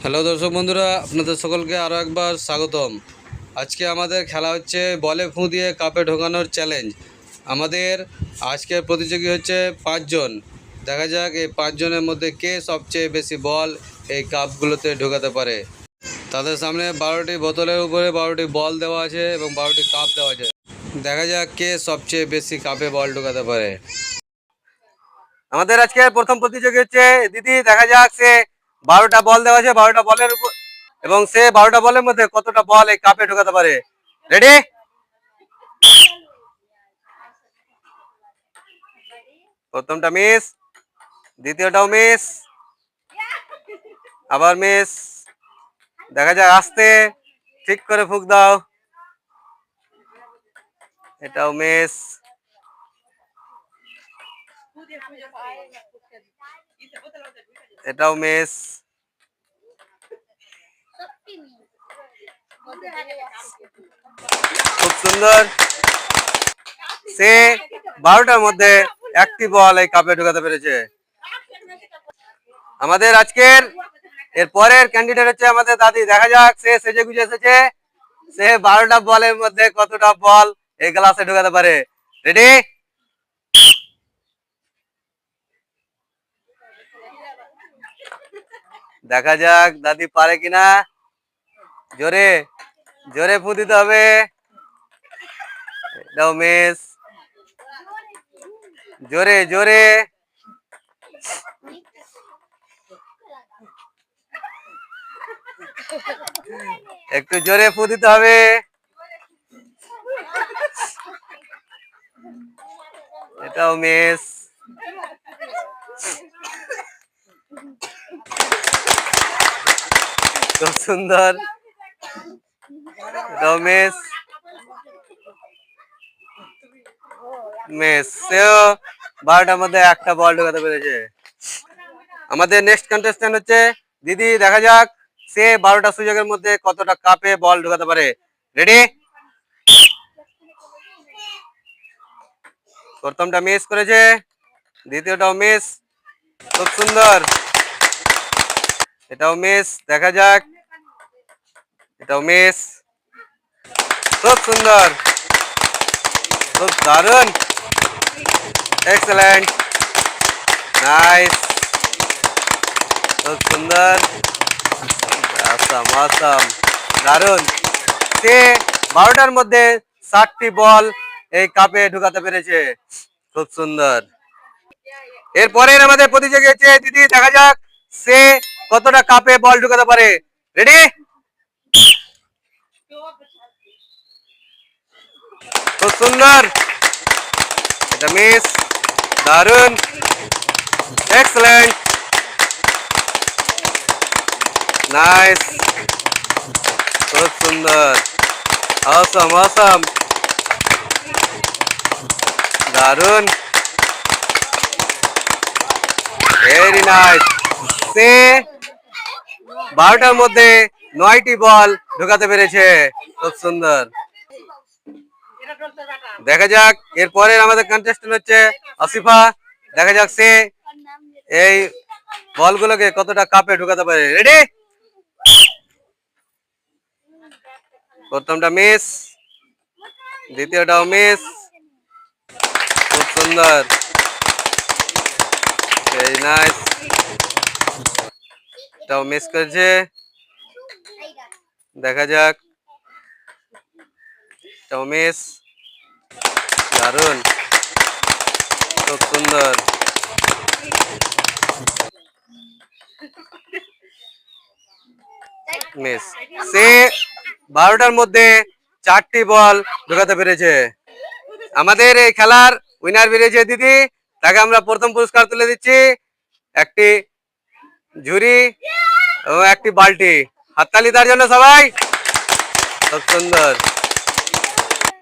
Hello দর্শক বন্ধুরা, আপনাদের সকলকে আরও একবার স্বাগতম। আজকে আমাদের খেলা হচ্ছে বলে ফু দিয়ে কাপে ঢোকানোর চ্যালেঞ্জ। আমাদের আজকের প্রতিযোগী হচ্ছে 5 জন। দেখা যাক এই 5 জনের মধ্যে কে সবচেয়ে বেশি বল এই কাপগুলোতে ঢোকাতে পারে। তাদের সামনে 12টি বোতলের উপরে 12টি বল দেওয়া আছে এবং 12টি কাপ দেওয়া আছে। দেখা যাক কে সবচেয়ে বেশি কাপে বল ঢোকাতে পারে। আমাদের আজকে প্রথম প্রতিযোগী হচ্ছে দিদি। দেখা যাক সে 12টা বল দেওয়া আছে, 12টা বলের উপর এবং সে 12টা বলের মধ্যে কতটা বল এই কাপে ঢোকাতে পারে। রেডি? প্রথমটা মিস, দ্বিতীয়টাও মিস, আবার মিস। দেখা যাক, আস্তে ঠিক করে ফুঁক দাও। এটাও মিস, এটাও মিস। খুব সুন্দর। সে 12টার মধ্যে একটি বল এই কাপে ঢোকাতে পেরেছে। আমাদের আজকের এর পরের ক্যান্ডিডেট হচ্ছে আমাদের দাদি। দেখা যাক সে সেজে গুজে এসেছে, সে 12টা বলের মধ্যে কতটা বল এই গ্লাসে ঢোকাতে পারে। রেডি? দেখা যাক দাদি পারে কিনা। জোরে জোরে ফু দিতে হবে। এটাও মিস, জোরে জোরে। একটু জোরে ফু দিতে হবে। এটাও মিস। খুব সুন্দর। এটাও মিস, মিস। সেও 12টার মধ্যে একটা বল ঢোকাতে পেরেছে। আমাদের নেক্সট কন্টেস্ট্যান্ট হচ্ছে দিদি। দেখা যাক সে 12টা সুযোগের মধ্যে কতটা কাপে বল ঢোকাতে পারে। রেডি? প্রথমটা মিস করেছে, দ্বিতীয়টাও মিস। খুব সুন্দর। এটাও মিস। দেখা যাক, এটাও মিস। খুব সুন্দর, খুব দারুণ, এক্সেলেন্ট, নাইস, খুব সুন্দর, আসাম আসাম, দারুণ। সে 12টার মধ্যে 60টি বল এই কাপে ঢুকাতে পেরেছে। খুব সুন্দর। এরপরের আমাদের প্রতিযোগী হচ্ছে দিদি। দেখা যাক সে কতটা কাপে বল ঢুকাতে পারে। রেডি? খুব সুন্দর। এটা মিস, দারুণ, এক্সেলেন্ট, নাইস, খুব সুন্দর, অসম অসম, দারুণ, ভেরি নাইস। সে 12টার মধ্যে 9টি বল ঢোকাতে পেরেছে। খুব সুন্দর। দেখা যাক এরপরে আমাদের কন্টেস্টেন্ট হচ্ছে আসিফা। দেখা যাক সে এই বলগুলোকে কতটা কাপে ঢোকাতে পারে। রেডি? প্রথমটা মিস, দ্বিতীয়টাও মিস। খুব সুন্দর, ভেরি নাইস। এটাও মিস করেছে। দেখা যাক, এটাও মিস, দারুণ, খুব সুন্দর। মিস। সে 12টার মধ্যে 4টি বল ঢোকাতে পেরেছে। আমাদের এই খেলার উইনার বেরিয়েছে দিদি। তাকে আমরা প্রথম পুরস্কার তুলে দিচ্ছি, একটি ঝুড়ি এবং একটি বালতি। হাততালি তার জন্য সবাই। খুব সুন্দর।